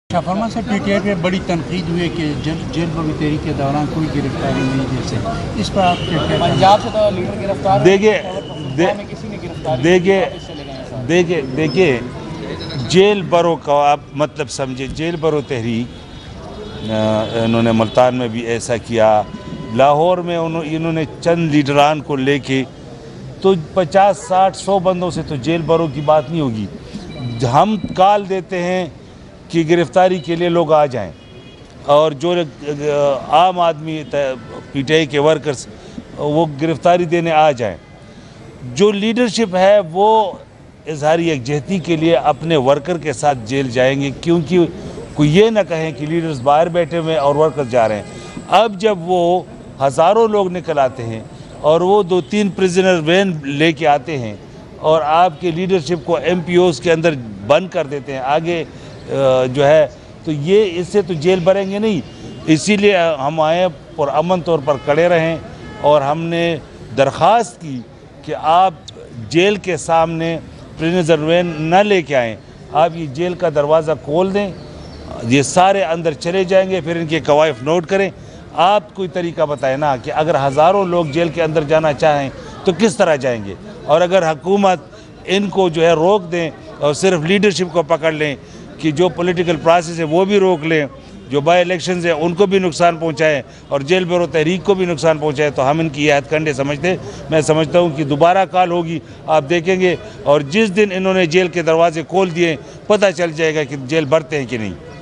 शाहफरमा से पीटीआई पे बड़ी तनकीद हुई कि जेल बरी के दौरान कोई गिरफ्तारी नहीं जैसे इस पर आप क्या पंजाब से तो लीडर गिरफ्तार देखिए जेल बरो का आप मतलब समझे। जेल बरो तहरीक इन्होंने मुल्तान में भी ऐसा किया, लाहौर में इन्होंने चंद लीडरान को लेके तो 50, 60, 100 बंदों से तो जेल बरो की बात नहीं होगी। हम कॉल देते हैं कि गिरफ्तारी के लिए लोग आ जाएं और जो आम आदमी पीटीआई के वर्कर्स वो गिरफ्तारी देने आ जाएं। जो लीडरशिप है वो इजहार यकजहती के लिए अपने वर्कर के साथ जेल जाएंगे, क्योंकि कोई ये ना कहें कि लीडर्स बाहर बैठे हुए और वर्कर्स जा रहे हैं। अब जब वो हज़ारों लोग निकल आते हैं और वो 2-3 प्रिजनर वैन लेके आते हैं और आपके लीडरशिप को MPOs के अंदर बंद कर देते हैं आगे जो है, तो ये इससे तो जेल भरेंगे नहीं। इसीलिए हम आए और अमन तौर पर खड़े रहें और हमने दरख्वास्त की कि आप जेल के सामने प्रिजनर वैन न लेके आएँ, आप ये जेल का दरवाज़ा खोल दें, ये सारे अंदर चले जाएंगे, फिर इनके कवायफ नोट करें। आप कोई तरीका बताएं ना कि अगर हज़ारों लोग जेल के अंदर जाना चाहें तो किस तरह जाएंगे, और अगर हुकूमत इनको जो है रोक दें और सिर्फ लीडरशिप को पकड़ लें कि जो पॉलिटिकल प्रोसेस है वो भी रोक लें, जो बाई इलेक्शंस है उनको भी नुकसान पहुंचाएं और जेल बरो तहरीक को भी नुकसान पहुंचाए, तो हम इनकी यह हथकंडे समझते। मैं समझता हूं कि दोबारा कॉल होगी, आप देखेंगे, और जिस दिन इन्होंने जेल के दरवाजे खोल दिए पता चल जाएगा कि जेल भरते हैं कि नहीं।